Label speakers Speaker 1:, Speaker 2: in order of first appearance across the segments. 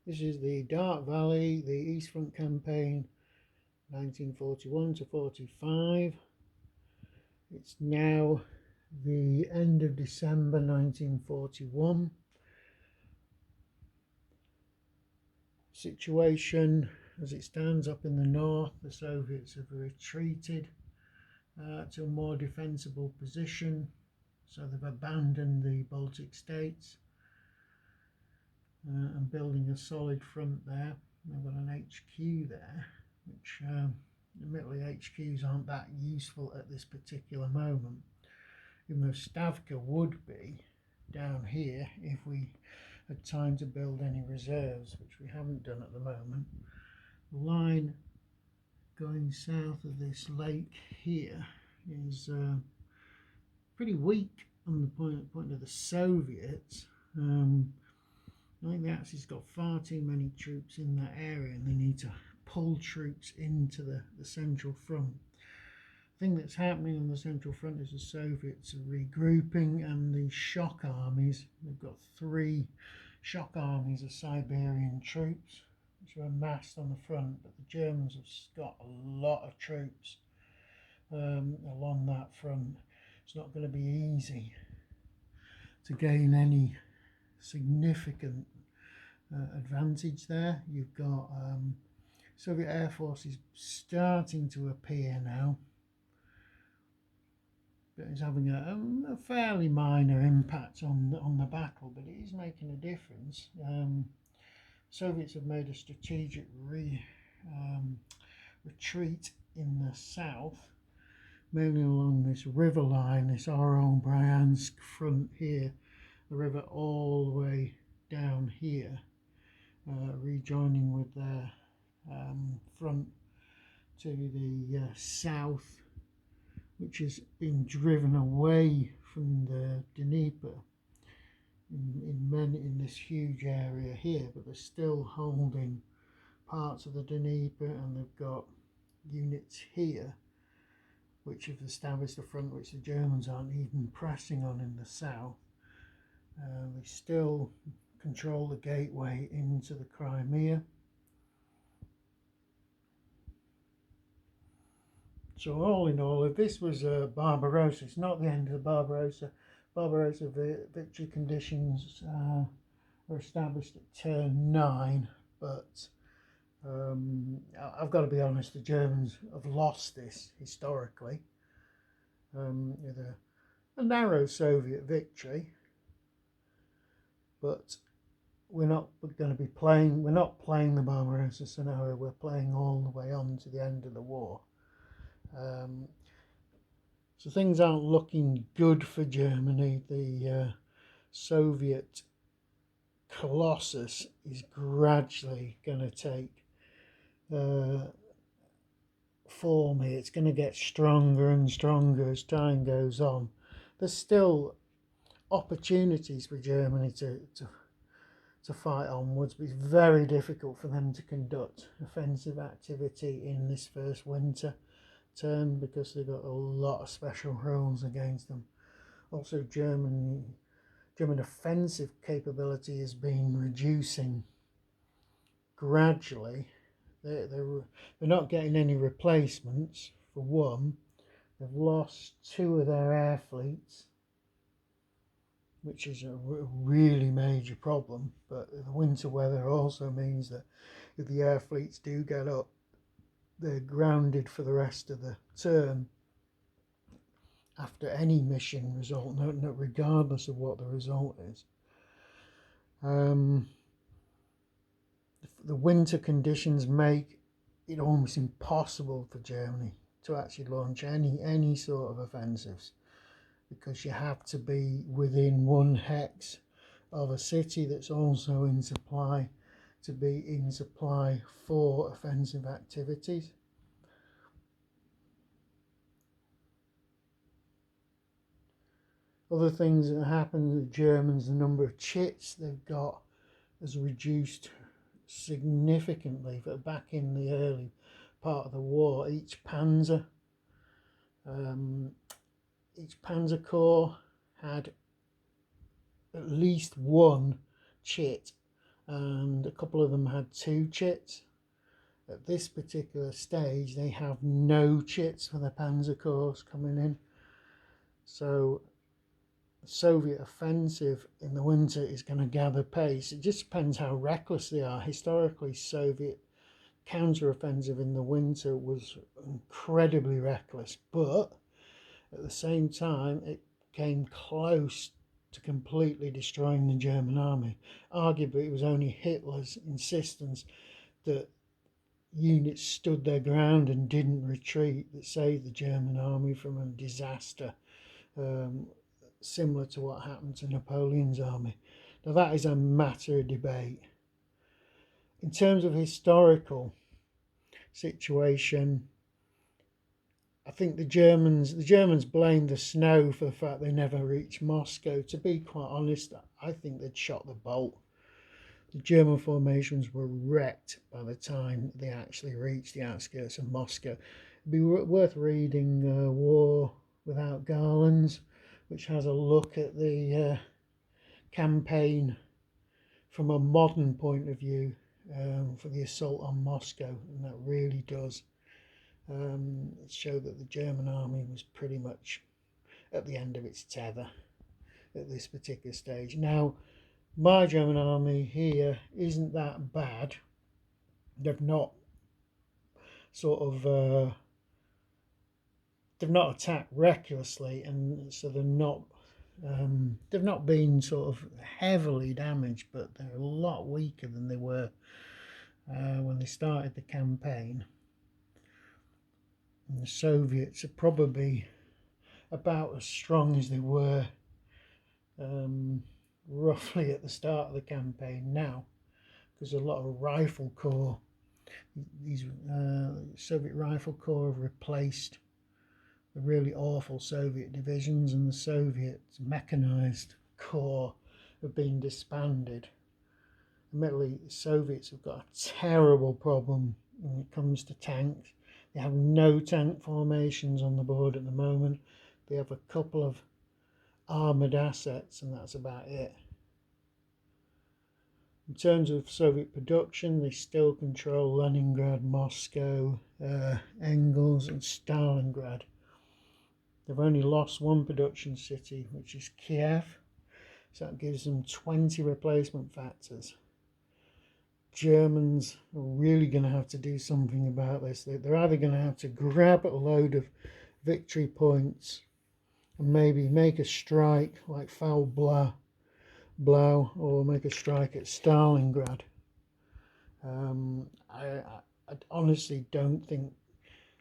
Speaker 1: This is the Dark Valley, the East Front Campaign, 1941 to 45. It's now the end of December 1941. Situation as it stands up in the north, the Soviets have retreated to a more defensible position, so they've abandoned the Baltic states and building a solid front there. They've got an HQ there, which admittedly HQs aren't that useful at this particular moment, even though Stavka would be down here if we had time to build any reserves, which we haven't done at the moment. The line going south of this lake here is pretty weak on the point of the Soviets. I think the Axis got far too many troops in that area, and they need to pull troops into the central front. The thing that's happening on the central front is the Soviets are regrouping, and the shock armies, they've got 3 shock armies of Siberian troops which are amassed on the front, but the Germans have got a lot of troops along that front. It's not going to be easy to gain any significant advantage there. You've got Soviet Air Forces starting to appear now, but it's having a fairly minor impact on the battle, but it is making a difference. Soviets have made a strategic retreat in the south, mainly along this river line, this Oral-Bryansk front here, the river all the way down here, rejoining with their front to the south, which has been driven away from the Dnieper in this huge area here, but they're still holding parts of the Dnieper, and they've got units here which have established a front which the Germans aren't even pressing on in the south. They still control the gateway into the Crimea. So all in all, if this was Barbarossa, it's not the end of the Barbarossa. Barbarossa victory conditions were established at turn 9, but I've got to be honest, the Germans have lost this historically with a narrow Soviet victory, but we're not going to be playing, we're not playing the Barbarossa scenario, we're playing all the way on to the end of the war. So things aren't looking good for Germany. The Soviet colossus is gradually going to take form here. It's going to get stronger and stronger as time goes on. There's still opportunities for Germany to fight onwards, but it's very difficult for them to conduct offensive activity in this first winter turn because they've got a lot of special rules against them. Also, German offensive capability has been reducing gradually. They're not getting any replacements, for one. They've lost 2 of their air fleets, which is a really major problem. But the winter weather also means that if the air fleets do get up, they're grounded for the rest of the term after any mission result, regardless of what the result is. The winter conditions make it almost impossible for Germany to actually launch any sort of offensives, because you have to be within 1 hex of a city that's also in supply to be in supply for offensive activities. Other things that happen to the Germans, the number of chits they've got has reduced significantly. But back in the early part of the war, each Panzer Corps had at least 1 chit and a couple of them had 2 chits. At this particular stage, they have no chits for the Panzer Corps coming in. So the Soviet offensive in the winter is going to gather pace. It just depends how reckless they are. Historically, Soviet counter-offensive in the winter was incredibly reckless, but at the same time, it came close to completely destroying the German army. Arguably, it was only Hitler's insistence that units stood their ground and didn't retreat that saved the German army from a disaster similar to what happened to Napoleon's army. Now that is a matter of debate. In terms of historical situation, I think the Germans blamed the snow for the fact they never reached Moscow. To be quite honest, I think they'd shot the bolt. The German formations were wrecked by the time they actually reached the outskirts of Moscow. It'd be worth reading War Without Garlands, which has a look at the campaign from a modern point of view for the assault on Moscow, and that really does show that the German army was pretty much at the end of its tether at this particular stage. Now, my German army here isn't that bad. They've not they've not attacked recklessly, and so they've not been sort of heavily damaged, but they're a lot weaker than they were when they started the campaign. And the Soviets are probably about as strong as they were roughly at the start of the campaign now, because a lot of rifle corps, these Soviet rifle corps have replaced the really awful Soviet divisions, and the Soviet mechanized corps have been disbanded. Admittedly, the Soviets have got a terrible problem when it comes to tanks. They have no tank formations on the board at the moment. They have a couple of armoured assets, and that's about it. In terms of Soviet production, they still control Leningrad, Moscow, Engels and Stalingrad. They've only lost one production city, which is Kiev, so that gives them 20 replacement factors. Germans are really going to have to do something about this. They're either going to have to grab a load of victory points and maybe make a strike like Fall Blau, or make a strike at Stalingrad. I honestly don't think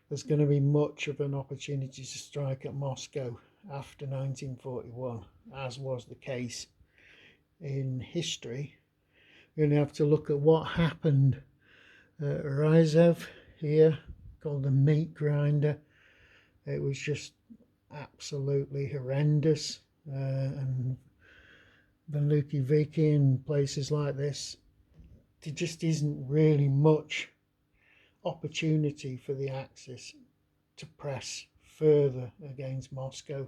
Speaker 1: there's going to be much of an opportunity to strike at Moscow after 1941, as was the case in history. We only have to look at what happened at Ryazov here, called the meat grinder. It was just absolutely horrendous, and Veluki Viki and places like this, there just isn't really much opportunity for the Axis to press further against Moscow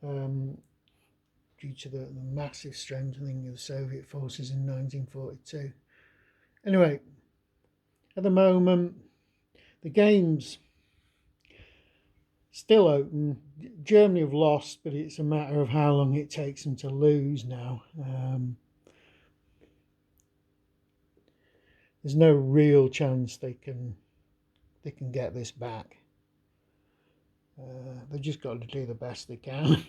Speaker 1: due to the massive strengthening of the Soviet forces in 1942. Anyway, at the moment, the game's still open. Germany have lost, but it's a matter of how long it takes them to lose now. There's no real chance they can get this back. They've just got to do the best they can.